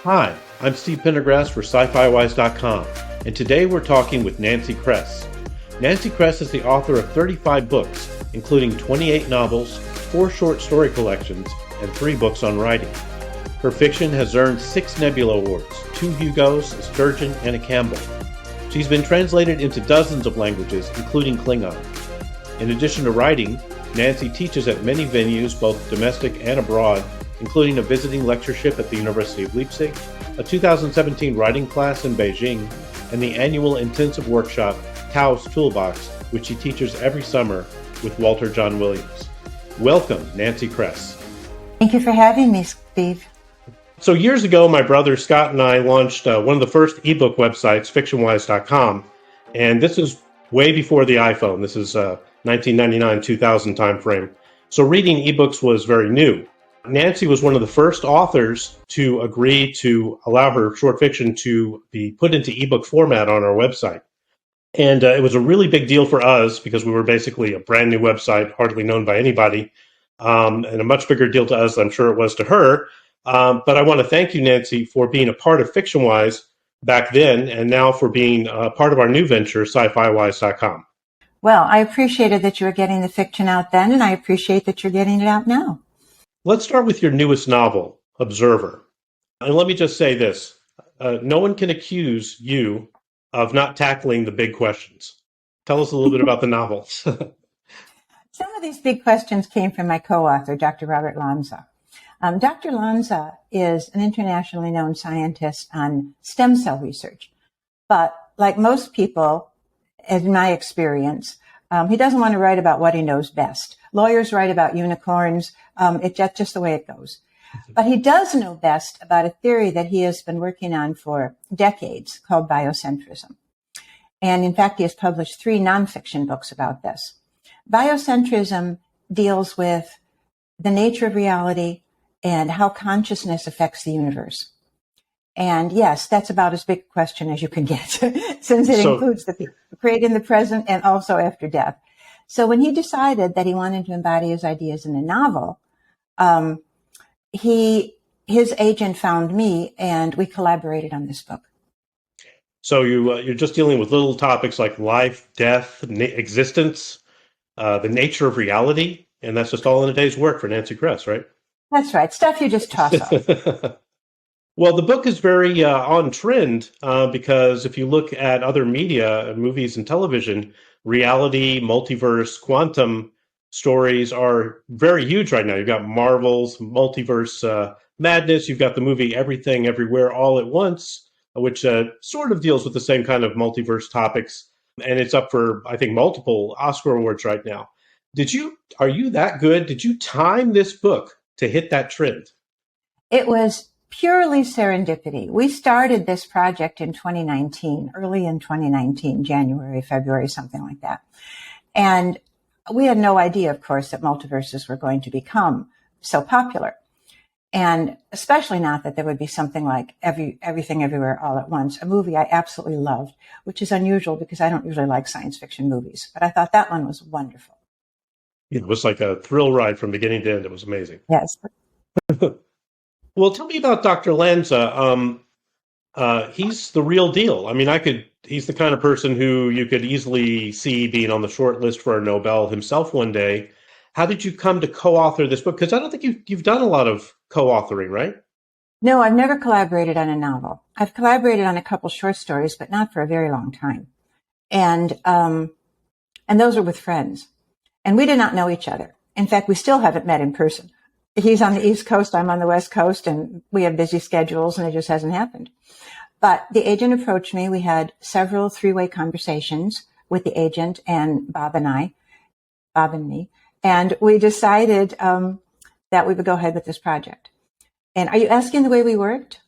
Hi, I'm Steve Pendergrast for SciFiwise.com, and today we're talking with Nancy Kress. Nancy Kress is the author of 35 books, including 28 novels, 4 short story collections, and 3 books on writing. Her fiction has earned 6 Nebula Awards, 2 Hugos, a Sturgeon, and a Campbell. She's been translated into dozens of languages, including Klingon. In addition to writing, Nancy teaches at many venues, both domestic and abroad, including a visiting lectureship at the University of Leipzig, a 2017 writing class in Beijing, and the annual intensive workshop, Tao's Toolbox, which she teaches every summer with Walter John Williams. Welcome, Nancy Kress. Thank you for having me, Steve. So years ago, my brother Scott and I launched one of the first ebook websites, fictionwise.com, and this is way before the iPhone. This is 1999-2000 timeframe. So reading ebooks was very new. Nancy was one of the first authors to agree to allow her short fiction to be put into ebook format on our website. And it was a really big deal for us because we were basically a brand new website, hardly known by anybody, and a much bigger deal to us than I'm sure it was to her. But I want to thank you, Nancy, for being a part of FictionWise back then and now for being part of our new venture, SciFiwise.com. Well, I appreciated that you were getting the fiction out then, and I appreciate that you're getting it out now. Let's start with your newest novel, Observer. And let me just say this. No one can accuse you of not tackling the big questions. Tell us a little bit about the novel. Some of these big questions came from my co-author, Dr. Robert Lanza. Dr. Lanza is an internationally known scientist on stem cell research. But like most people, in my experience, he doesn't want to write about what he knows best. Lawyers write about unicorns. It's just the way it goes. But he does know best about a theory that he has been working on for decades called biocentrism. And in fact, he has published 3 nonfiction books about this. Biocentrism deals with the nature of reality and how consciousness affects the universe. And yes, that's about as big a question as you can get, since it includes the create in the present and also after death. So when he decided that he wanted to embody his ideas in a novel, his agent found me and we collaborated on this book. So you're just dealing with little topics like life, death, existence, the nature of reality, and that's just all in a day's work for Nancy Kress, right? That's right. Stuff you just toss off. Well, the book is very on trend because if you look at other media, movies and television, reality, multiverse, quantum stories are very huge right now. You've got Marvel's multiverse madness. You've got the movie Everything, Everywhere, All at Once, which sort of deals with the same kind of multiverse topics. And it's up for, I think, multiple Oscar awards right now. Are you that good? Did you time this book to hit that trend? It was purely serendipity. We started this project in 2019, early in 2019, January, February, something like that. And we had no idea, of course, that multiverses were going to become so popular. And especially not that there would be something like Everything, Everywhere, All at Once, a movie I absolutely loved, which is unusual because I don't usually like science fiction movies. But I thought that one was wonderful. It was like a thrill ride from beginning to end. It was amazing. Yes. Well, tell me about Dr. Lanza. He's the real deal. I mean, he's the kind of person who you could easily see being on the short list for a Nobel himself one day. How did you come to co-author this book? Because I don't think you've done a lot of co-authoring, right? No, I've never collaborated on a novel. I've collaborated on a couple short stories, but not for a very long time. And those are with friends. And we did not know each other. In fact, we still haven't met in person. He's on the East Coast, I'm on the West Coast, and we have busy schedules, and it just hasn't happened. But the agent approached me. We had several 3-way conversations with the agent and Bob and me, and we decided that we would go ahead with this project. And are you asking the way we worked?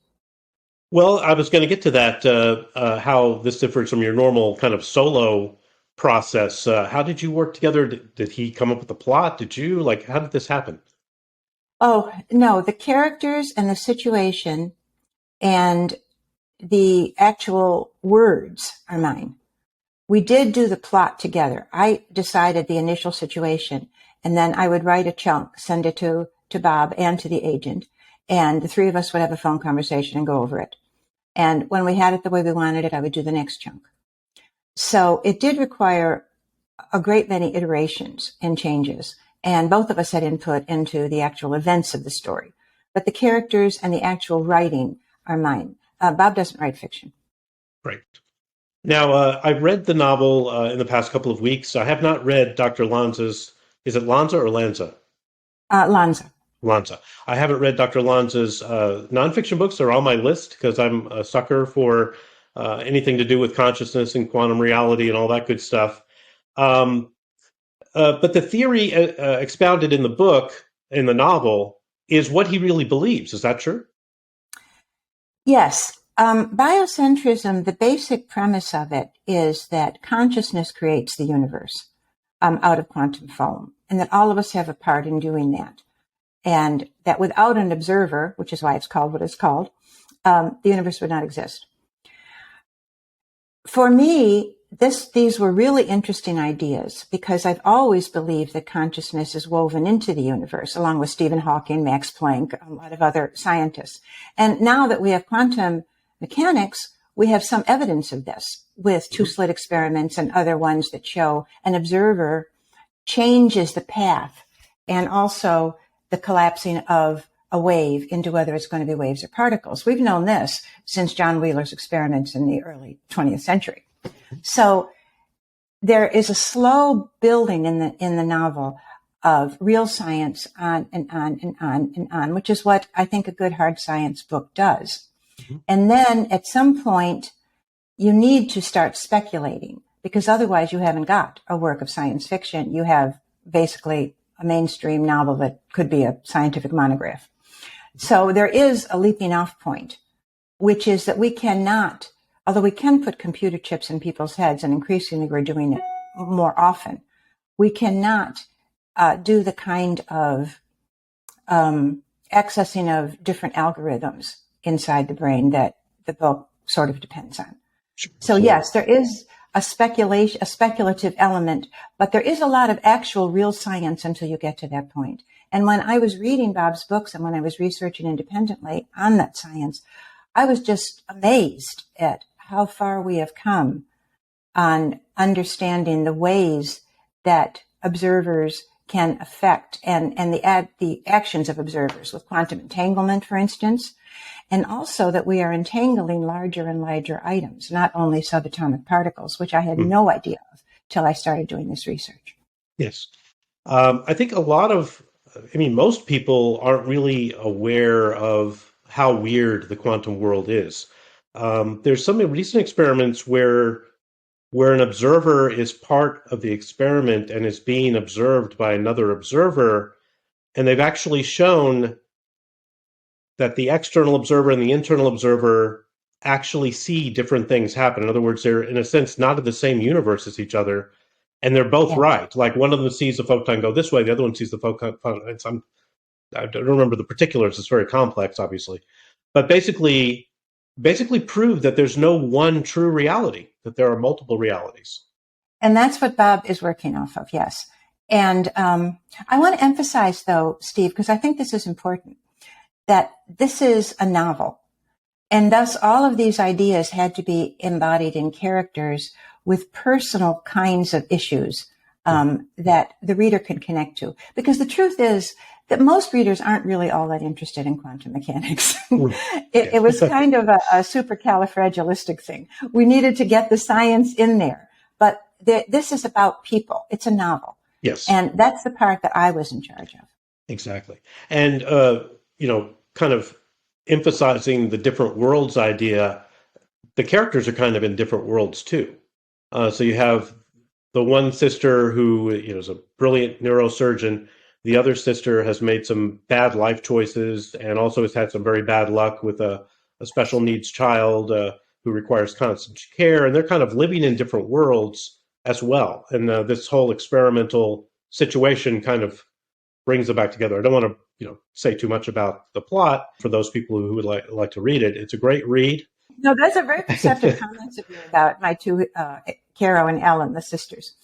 Well, I was going to get to that, how this differs from your normal kind of solo process. How did you work together? Did he come up with the plot? How did this happen? Oh, no, the characters and the situation and the actual words are mine. We did do the plot together. I decided the initial situation, and then I would write a chunk, send it to Bob and to the agent, and the three of us would have a phone conversation and go over it. And when we had it the way we wanted it, I would do the next chunk. So it did require a great many iterations and changes. And both of us had input into the actual events of the story. But the characters and the actual writing are mine. Bob doesn't write fiction. Right. Now, I've read the novel in the past couple of weeks. I have not read Dr. Lanza's, is it Lanza or Lanza? Lanza. Lanza. I haven't read Dr. Lanza's nonfiction books. They're on my list because I'm a sucker for anything to do with consciousness and quantum reality and all that good stuff. But the theory expounded in the book, in the novel, is what he really believes. Is that true? Yes. Biocentrism, the basic premise of it is that consciousness creates the universe out of quantum foam, and that all of us have a part in doing that. And that without an observer, which is why it's called what it's called, the universe would not exist. For me, these were really interesting ideas because I've always believed that consciousness is woven into the universe, along with Stephen Hawking, Max Planck, a lot of other scientists. And now that we have quantum mechanics, we have some evidence of this with two-slit experiments and other ones that show an observer changes the path and also the collapsing of a wave into whether it's going to be waves or particles. We've known this since John Wheeler's experiments in the early 20th century. So there is a slow building in the novel of real science on and on and on and on, which is what I think a good hard science book does. Mm-hmm. And then at some point, you need to start speculating because otherwise you haven't got a work of science fiction. You have basically a mainstream novel that could be a scientific monograph. So there is a leaping off point, which is that we cannot, although we can put computer chips in people's heads, and increasingly we're doing it more often, we cannot do the kind of accessing of different algorithms inside the brain that the book sort of depends on. So yes, there is a speculative element, but there is a lot of actual real science until you get to that point. And when I was reading Bob's books and when I was researching independently on that science, I was just amazed at how far we have come on understanding the ways that observers can affect and the actions of observers with quantum entanglement, for instance, and also that we are entangling larger and larger items, not only subatomic particles, which I had no idea of till I started doing this research. Yes. I think most people aren't really aware of how weird the quantum world is. There's some recent experiments where an observer is part of the experiment and is being observed by another observer, and they've actually shown that the external observer and the internal observer actually see different things happen. In other words, they're, in a sense, not in the same universe as each other, and they're both right. Like one of them sees the photon go this way, the other one sees the photon. I don't remember the particulars. It's very complex, obviously. But basically prove that there's no one true reality, that there are multiple realities. And that's what Bob is working off of, yes. And I want to emphasize, though, Steve, because I think this is important, that this is a novel. And thus all of these ideas had to be embodied in characters with personal kinds of issues that the reader can connect to. Because the truth is that most readers aren't really all that interested in quantum mechanics. It was kind of a supercalifragilistic thing. We needed to get the science in there. But this is about people. It's a novel. Yes. And that's the part that I was in charge of. Exactly. And, kind of emphasizing the different worlds idea, the characters are kind of in different worlds too. So you have the one sister who is a brilliant neurosurgeon. The other sister has made some bad life choices and also has had some very bad luck with a special needs child who requires constant care. And they're kind of living in different worlds as well. And this whole experimental situation kind of brings them back together. I don't want to say too much about the plot for those people who would like to read it. It's a great read. No, those are very perceptive comments of you about my two, Caro and Ellen, the sisters.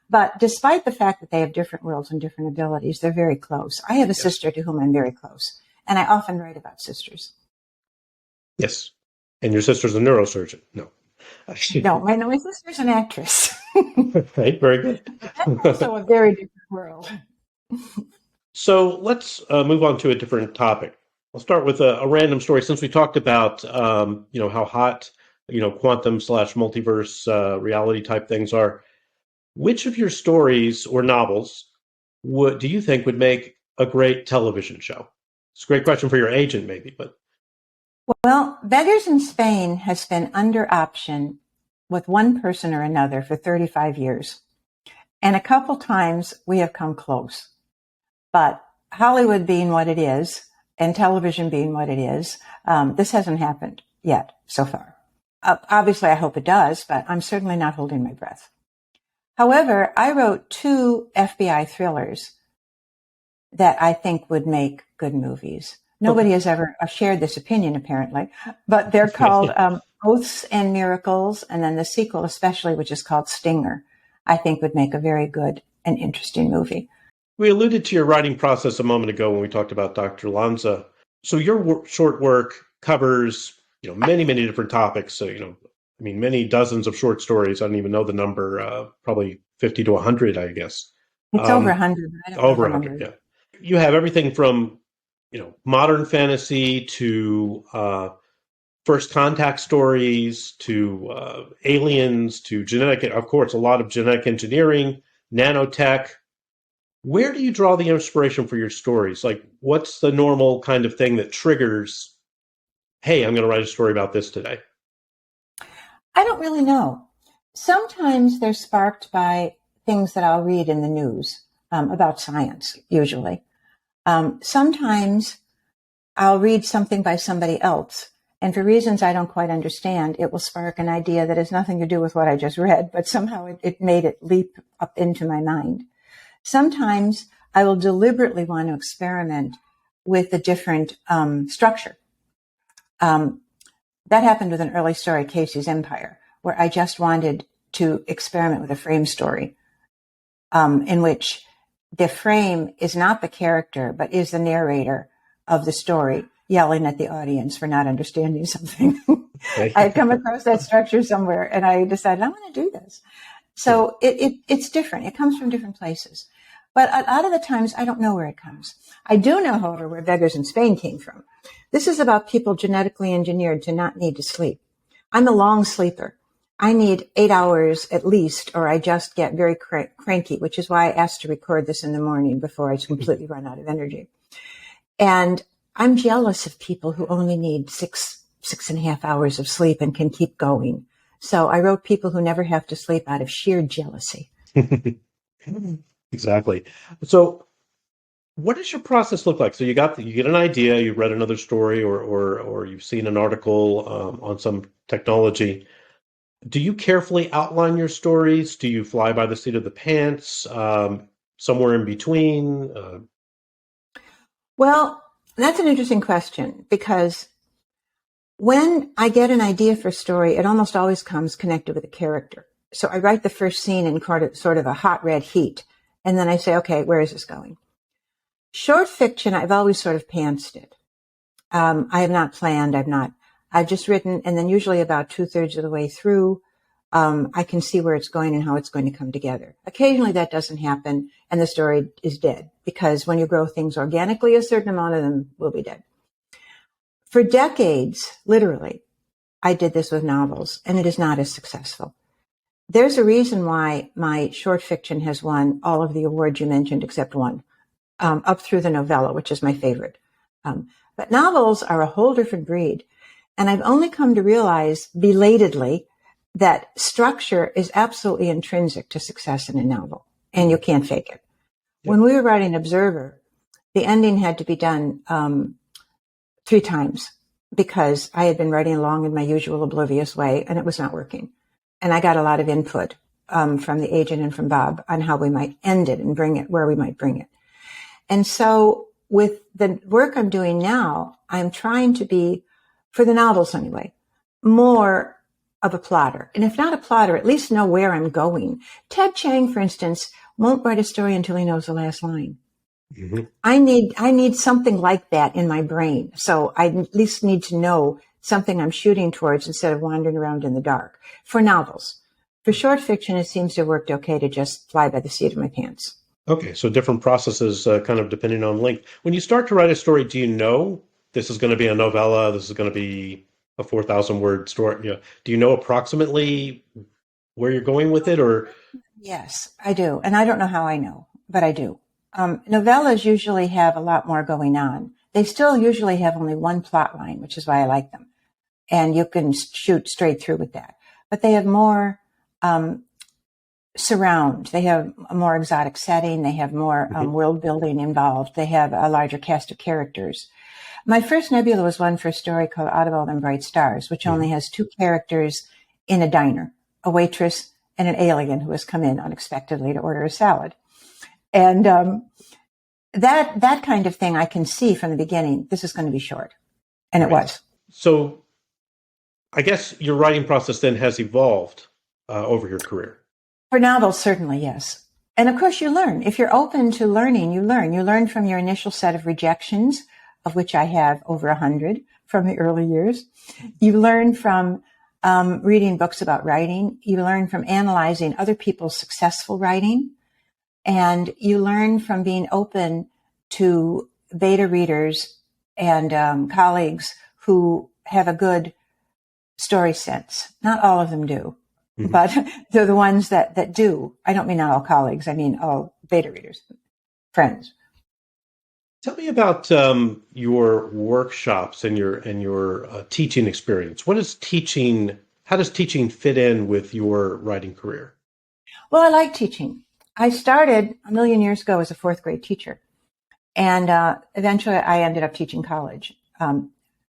But despite the fact that they have different worlds and different abilities, they're very close. I have a sister to whom I'm very close. And I often write about sisters. Yes. And your sister's a neurosurgeon. No. No, my sister's an actress. Right. Very good. That's also a very different world. So let's move on to a different topic. I'll start with a random story. Since we talked about, how hot, quantum slash multiverse reality type things are, which of your stories or novels do you think would make a great television show? It's a great question for your agent, maybe, but. Well, Beggars in Spain has been under option with one person or another for 35 years. And a couple times we have come close. But Hollywood being what it is, and television being what it is, this hasn't happened yet so far. Obviously, I hope it does, but I'm certainly not holding my breath. However, I wrote 2 FBI thrillers that I think would make good movies. Nobody has ever shared this opinion, apparently, but they're called Oaths and Miracles, and then the sequel especially, which is called Stinger, I think would make a very good and interesting movie. We alluded to your writing process a moment ago when we talked about Dr. Lanza. So your short work covers, many, many different topics. So, many dozens of short stories. I don't even know the number, probably 50 to 100, I guess. It's over 100. I don't over know 100, yeah. You have everything from, modern fantasy to first contact stories to aliens to of course, a lot of genetic engineering, nanotech. Where do you draw the inspiration for your stories? Like, what's the normal kind of thing that triggers, hey, I'm going to write a story about this today? I don't really know. Sometimes they're sparked by things that I'll read in the news about science, usually. Sometimes I'll read something by somebody else, and for reasons I don't quite understand, it will spark an idea that has nothing to do with what I just read, but somehow it made it leap up into my mind. Sometimes I will deliberately want to experiment with a different structure. That happened with an early story, Casey's Empire, where I just wanted to experiment with a frame story in which the frame is not the character, but is the narrator of the story yelling at the audience for not understanding something. I had come across that structure somewhere, and I decided I want to do this. So it's different. It comes from different places. But a lot of the times, I don't know where it comes. I do know, however, where Beggars in Spain came from. This is about people genetically engineered to not need to sleep. I'm a long sleeper. I need 8 hours at least, or I just get very cranky, which is why I asked to record this in the morning before I completely run out of energy. And I'm jealous of people who only need 6.5 hours of sleep and can keep going. So I wrote people who never have to sleep out of sheer jealousy. Exactly. So what does your process look like? So you get an idea, you read another story or you've seen an article on some technology. Do you carefully outline your stories? Do you fly by the seat of the pants? Somewhere in between? Well, that's an interesting question because when I get an idea for a story, it almost always comes connected with a character. So I write the first scene in sort of a hot red heat, and then I say, okay, where is this going? Short fiction, I've always sort of pantsed it. I have not planned. I've just written, and then usually about 2/3 of the way through, I can see where it's going and how it's going to come together. Occasionally that doesn't happen, and the story is dead, because when you grow things organically, a certain amount of them will be dead. For decades, literally, I did this with novels, and it is not as successful. There's a reason why my short fiction has won all of the awards you mentioned except one, up through the novella, which is my favorite. But novels are a whole different breed. And I've only come to realize belatedly that structure is absolutely intrinsic to success in a novel, and you can't fake it. Yep. When we were writing Observer, the ending had to be done 3 times because I had been writing along in my usual oblivious way, and it was not working. And I got a lot of input from the agent and from Bob on how we might end it and bring it where we might bring it. And so with the work I'm doing now, I'm trying to be, for the novels anyway, more of a plotter. And if not a plotter, at least know where I'm going. Ted Chiang, for instance, won't write a story until he knows the last line. Hmm. I need something like that in my brain. So I at least need to know something I'm shooting towards instead of wandering around in the dark. For novels. For short fiction, it seems to have worked okay to just fly by the seat of my pants. Okay, so different processes kind of depending on length. When you start to write a story, do you know this is going to be a novella? This is going to be a 4,000 word story? Do you know approximately where you're going with it, or? Yes, I do. And I don't know how I know, but I do. Novellas usually have a lot more going on. They still usually have only one plot line, which is why I like them. And you can shoot straight through with that. But they have more surround. They have a more exotic setting. They have more Mhm. world building involved. They have a larger cast of characters. My first Nebula was one for a story called Audible and Bright Stars, which only Mhm. has two characters in a diner, a waitress and an alien who has come in unexpectedly to order a salad. And that kind of thing I can see from the beginning. This is going to be short. And it Right. was. So I guess your writing process then has evolved over your career. For novels, certainly, yes. And of course, you learn. If you're open to learning, you learn. You learn from your initial set of rejections, of which I have over 100 from the early years. You learn from reading books about writing. You learn from analyzing other people's successful writing. And you learn from being open to beta readers and colleagues who have a good story sense. Not all of them do, Mhm. but they're the ones that do. I don't mean not all colleagues. I mean all beta readers, friends. Tell me about your workshops and your teaching experience. What is teaching? How does teaching fit in with your writing career? Well, I like teaching. I started a million years ago as a fourth grade teacher, and eventually I ended up teaching college.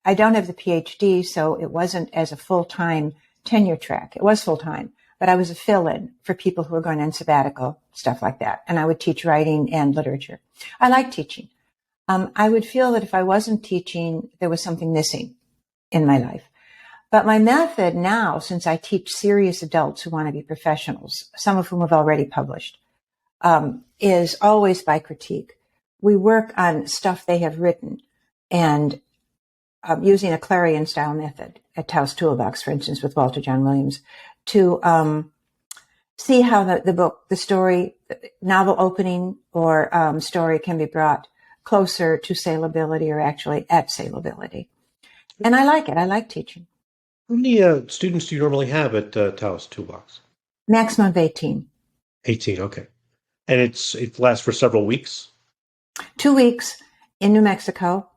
I don't have the PhD, so it wasn't as a full-time tenure track. It was full-time, but I was a fill-in for people who were going on sabbatical, stuff like that. And I would teach writing and literature. I like teaching. I would feel that if I wasn't teaching, there was something missing in my life. But my method now, since I teach serious adults who want to be professionals, some of whom have already published, is always by critique. We work on stuff they have written and using a Clarion style method at Taos Toolbox, for instance, with Walter John Williams, to see how the book, the story, novel opening or story can be brought closer to saleability or actually at saleability. And I like it. I like teaching. How many students do you normally have at Taos Toolbox? Maximum of 18. 18. Okay, and it lasts for several weeks. 2 weeks in New Mexico,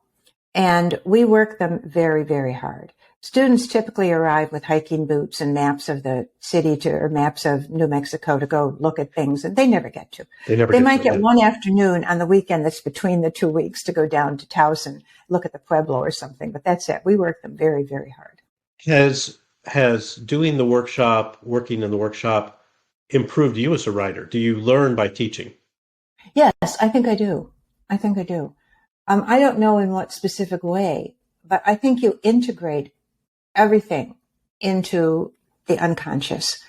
and we work them very, very hard. Students typically arrive with hiking boots and maps of the city or maps of New Mexico to go look at things, and they never get to. They never They get might to it. get Yeah. one afternoon on the weekend that's between the 2 weeks to go down to Taos and look at the Pueblo or something, but that's it. We work them very, very hard. Has doing the workshop, working in the workshop, improved you as a writer? Do you learn by teaching? Yes, I think I do. I think I do. I don't know in what specific way, but I think you integrate everything into the unconscious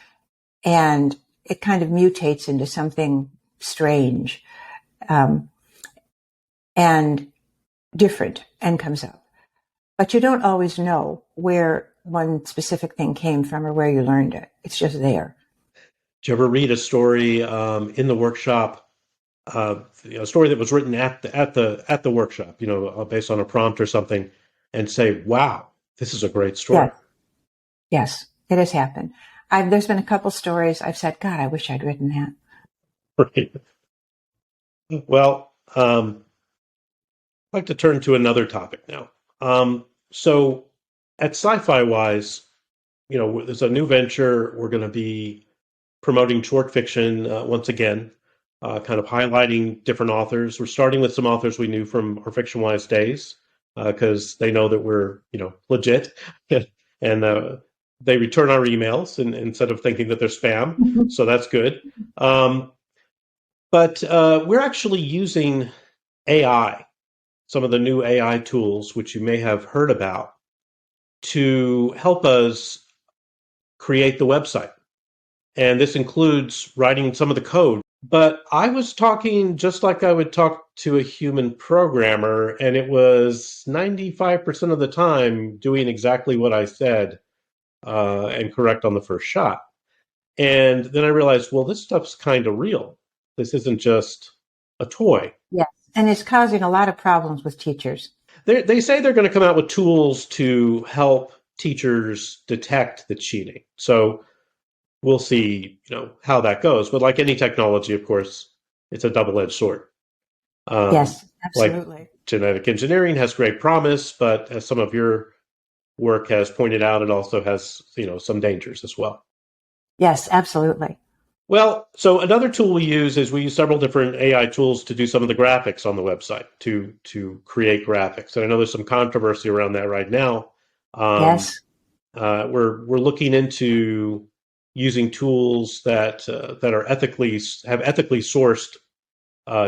and it kind of mutates into something strange um, and different and comes up. But you don't always know where one specific thing came from or where you learned it. It's just there. Did you ever read a story in the workshop, a story that was written at the workshop, based on a prompt or something, and say, "Wow, this is a great story." Yes, yes, it has happened. There's been a couple stories I've said, God, I wish I'd written that. Right. Well, I'd like to turn to another topic now. So at SciFiwise, there's a new venture. We're going to be promoting short fiction once again, kind of highlighting different authors. We're starting with some authors we knew from our FictionWise days because they know that we're, legit, and they return our emails instead of thinking that they're spam. So that's good. But we're actually using AI, some of the new AI tools, which you may have heard about, to help us create the website. And this includes writing some of the code. But I was talking just like I would talk to a human programmer, and it was 95% of the time doing exactly what I said and correct on the first shot. And then I realized, well, this stuff's kind of real. This isn't just a toy. Yes. And it's causing a lot of problems with teachers. They say they're going to come out with tools to help teachers detect the cheating. So we'll see, how that goes. But like any technology, of course, it's a double-edged sword. Yes, Like absolutely. genetic engineering has great promise, but as some of your work has pointed out, it also has, some dangers as well. Yes, absolutely. Well, so another tool we use is we use several different AI tools to do some of the graphics on the website to create graphics. And I know there's some controversy around that right now. Um, Yes. we're looking into using tools that are have ethically sourced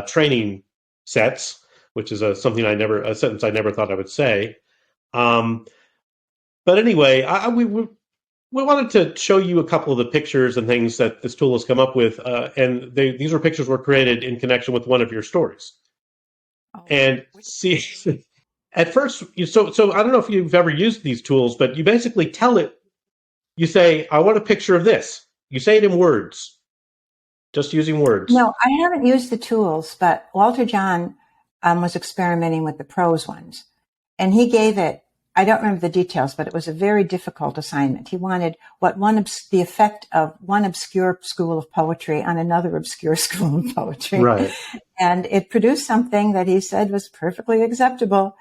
training sets, which is a sentence I never thought I would say. Um, but anyway, we wanted to show you a couple of the pictures and things that this tool has come up with, and these are pictures were created in connection with one of your stories. Oh, And see, at first, so I don't know if you've ever used these tools, but you basically tell it, you say, "I want a picture of this." You say it in words, just using words. no, I haven't used the tools, but Walter John was experimenting with the prose ones. And he gave it, I don't remember the details, but it was a very difficult assignment. He wanted the effect of one obscure school of poetry on another obscure school of poetry. Right. And it produced something that he said was perfectly acceptable.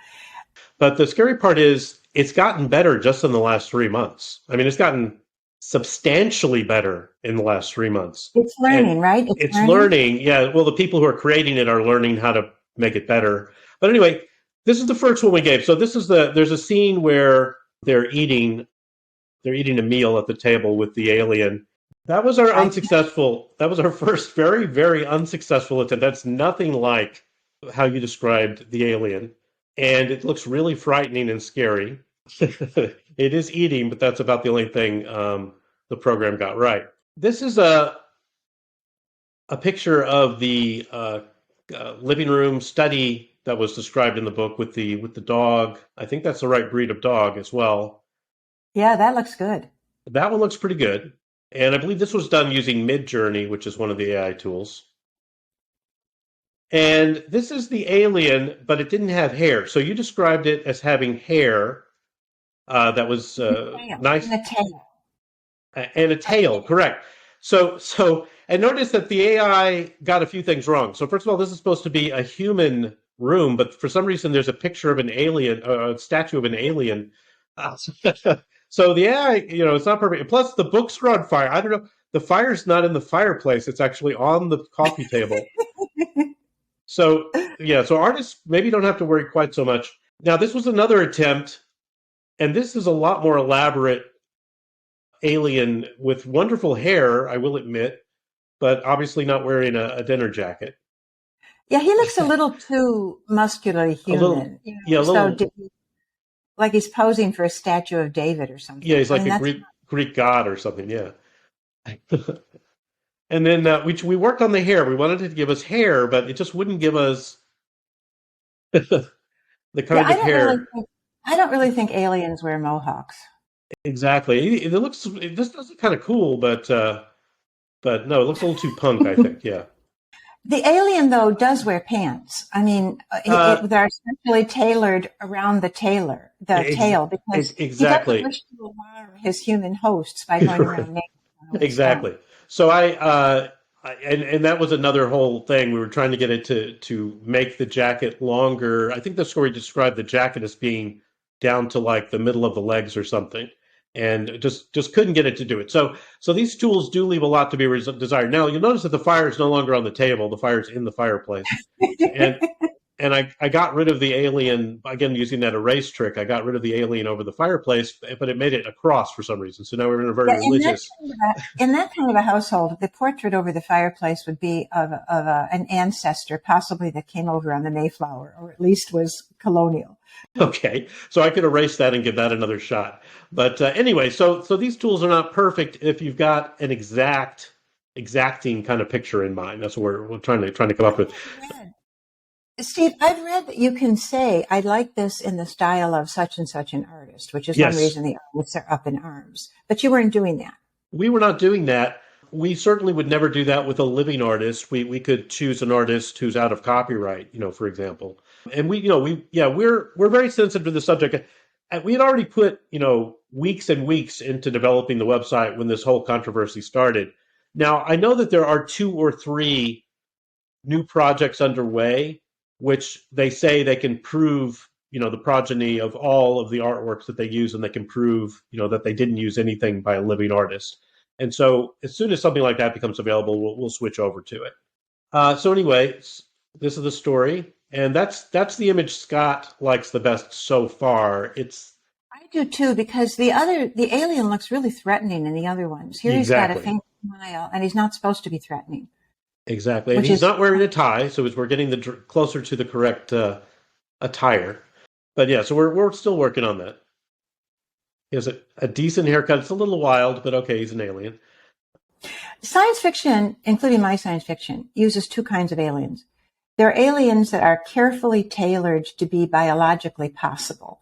But the scary part is it's gotten better just in the last 3 months. I mean, it's gotten substantially better in the last 3 months. It's And learning, right? It's it's learning. learning. Yeah. Well, the people who are creating it are learning how to make it better. But anyway, this is the first one we gave. So there's a scene where they're eating a meal at the table with the alien. I, That was our first very, very unsuccessful attempt. That's nothing like how you described the alien. And it looks really frightening and scary. It is eating, but that's about the only thing the program got right. This is a picture of the living room study that was described in the book with the dog. I think that's the right breed of dog as well. yeah, that looks good. That one looks pretty good. And I believe this was done using Midjourney, which is one of the AI tools. And this is the alien, but it didn't have hair. So you described it as having hair that was nice And the tail. and a tail, correct. And notice that the AI got a few things wrong. So first of all, this is supposed to be a human room, but for some reason there's a picture of an alien, a statue of an alien. So the AI, it's not perfect. Plus the books are on fire. I don't know. The fire's not in the fireplace. It's actually on the coffee table. So yeah, so artists maybe don't have to worry quite so much. Now this was another attempt, and this is a lot more elaborate alien with wonderful hair, I will admit, but obviously not wearing a dinner jacket. Yeah, he looks a little too muscularly A little, human. yeah, a So little, like he's posing for a statue of David or yeah. something. He's I like mean, a that's Greek god or something. Yeah. And then we worked on the hair. We wanted it to give us hair, but it just wouldn't give us the yeah. kind of hair. I don't really think aliens wear mohawks. Exactly. This does look kind of cool, but no, it looks a little too punk, I think. Yeah. The alien, though, does wear pants. I mean, Uh, they're especially tailored around the ex- tail, because he doesn't exactly. wish to alarm his human hosts by going around naked on his own. Exactly. So and that was another whole thing. We were trying to get it to make the jacket longer. I think the story described the jacket as being down to like the middle of the legs or something, and just couldn't get it to do it. So these tools do leave a lot to be desired. Now you'll notice that the fire is no longer on the table. The fire's in the fireplace, and and I got rid of the alien again using that erase trick. I got rid of the alien over the fireplace, but it made it a cross for some reason. So now we're in a very Yeah, religious. in that kind of a household, the portrait over the fireplace would be of an ancestor, possibly that came over on the Mayflower, or at least was colonial. Okay, so I could erase that and give that another shot. But anyway, so these tools are not perfect if you've got an exact exacting kind of picture in mind. That's what we're trying to come up with. Steve, I've read that you can say, I like this in the style of such and such an artist, which is one Yes, reason the artists are up in arms. But you weren't doing that. we were not doing that. We certainly would never do that with a living artist. We could choose an artist who's out of copyright, for example. And we're very sensitive to the subject. And we had already put, weeks and weeks into developing the website when this whole controversy started. Now, I know that there are 2 or 3 new projects underway, which they say they can prove, the progeny of all of the artworks that they use, and they can prove, that they didn't use anything by a living artist. And so as soon as something like that becomes available, we'll switch over to it. So anyway, this is the story. And that's the image Scott likes the best so far. I do too, because the alien looks really threatening in the other ones. Here he's got a faint smile, and he's not supposed to be threatening. Exactly. And he's not wearing a tie, so we're getting closer to the correct attire. But yeah, so we're still working on that. He has a decent haircut. It's a little wild, but okay, he's an alien. Science fiction, including my science fiction, uses 2 kinds of aliens. There are aliens that are carefully tailored to be biologically possible.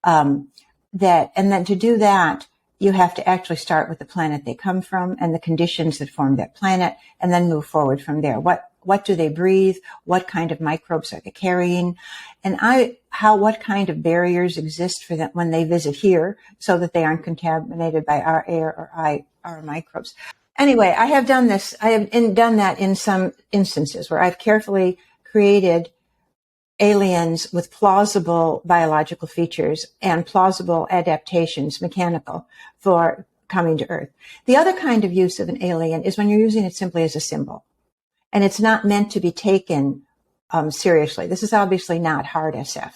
And then to do that, you have to actually start with the planet they come from and the conditions that form that planet, and then move forward from there. What do they breathe? What kind of microbes are they carrying? And what kind of barriers exist for them when they visit here so that they aren't contaminated by our air or our microbes. Anyway, I have done this. I have done that in some instances where I've carefully created aliens with plausible biological features and plausible adaptations, mechanical, for coming to Earth. The other kind of use of an alien is when you're using it simply as a symbol, and it's not meant to be taken seriously. This is obviously not hard SF.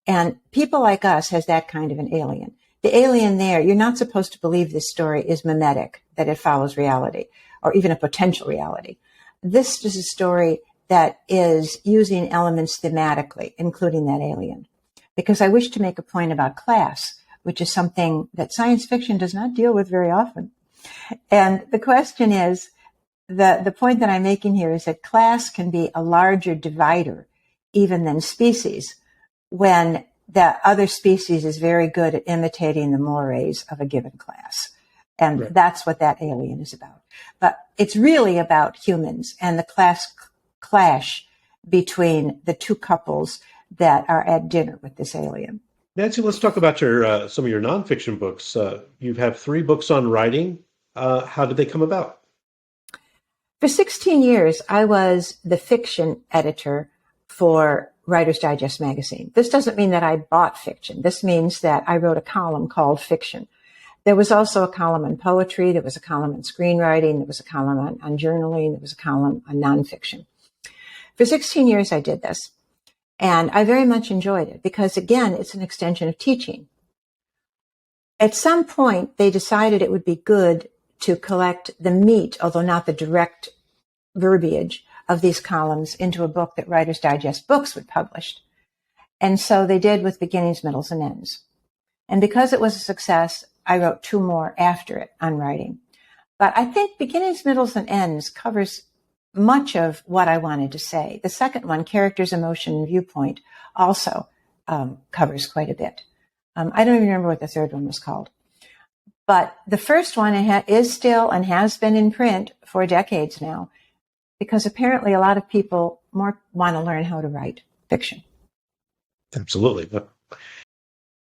And People Like Us has that kind of an alien. The alien there, you're not supposed to believe this story is mimetic, that it follows reality, or even a potential reality. This is a story that is using elements thematically, including that alien. Because I wish to make a point about class, which is something that science fiction does not deal with very often. And the question is, the point that I'm making here is that class can be a larger divider even than species, when the other species is very good at imitating the mores of a given class. And right. That's what that alien is about. But it's really about humans and the clash between the 2 couples that are at dinner with this alien. Nancy, let's talk about some of your nonfiction books. You have 3 books on writing. How did they come about? For 16 years, I was the fiction editor for Writer's Digest magazine. This doesn't mean that I bought fiction. This means that I wrote a column called Fiction. There was also a column on poetry. There was a column on screenwriting. There was a column on journaling. There was a column on nonfiction. For 16 years, I did this. And I very much enjoyed it because, again, it's an extension of teaching. At some point, they decided it would be good to collect the meat, although not the direct verbiage, of these columns into a book that Writer's Digest Books would publish. And so they did with Beginnings, Middles, and Ends. And because it was a success, I wrote 2 more after it on writing. But I think Beginnings, Middles, and Ends covers much of what I wanted to say. The second one, Characters, Emotion, and Viewpoint, also covers quite a bit. I don't even remember what the third one was called. But the first one is still and has been in print for decades now, because apparently a lot of people want to learn how to write fiction. Absolutely.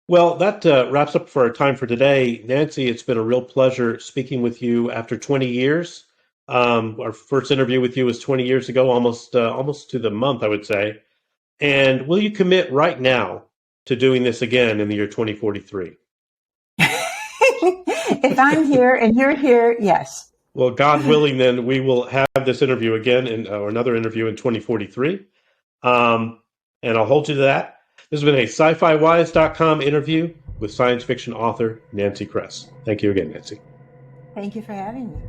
Well, that wraps up for our time for today. Nancy, it's been a real pleasure speaking with you after 20 years. Our first interview with you was 20 years ago, almost to the month, I would say. And will you commit right now to doing this again in the year 2043? If I'm here and you're here, yes. Well, God willing, then we will have this interview again or another interview in 2043. And I'll hold you to that. This has been a SciFiwise.com interview with science fiction author Nancy Kress. Thank you again, Nancy. Thank you for having me.